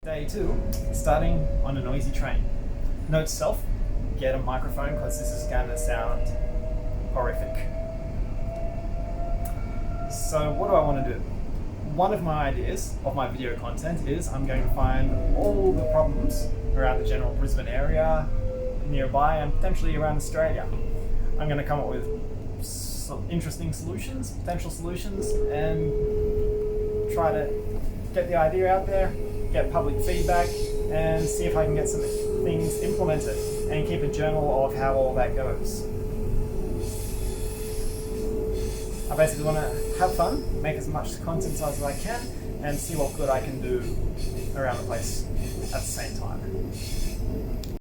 Day 2, starting on a noisy train. Note to self, get a microphone because this is going to sound horrific. So what do I want to do? One of my ideas of my video content is I'm going to find all the problems around the general Brisbane area, nearby, and potentially around Australia. I'm going to come up with some interesting solutions, potential solutions, and try to get the idea out there, get public feedback, and see if I can get some things implemented and keep a journal of how all that goes. I basically want to have fun, make as much content as I can, and see what good I can do around the place at the same time.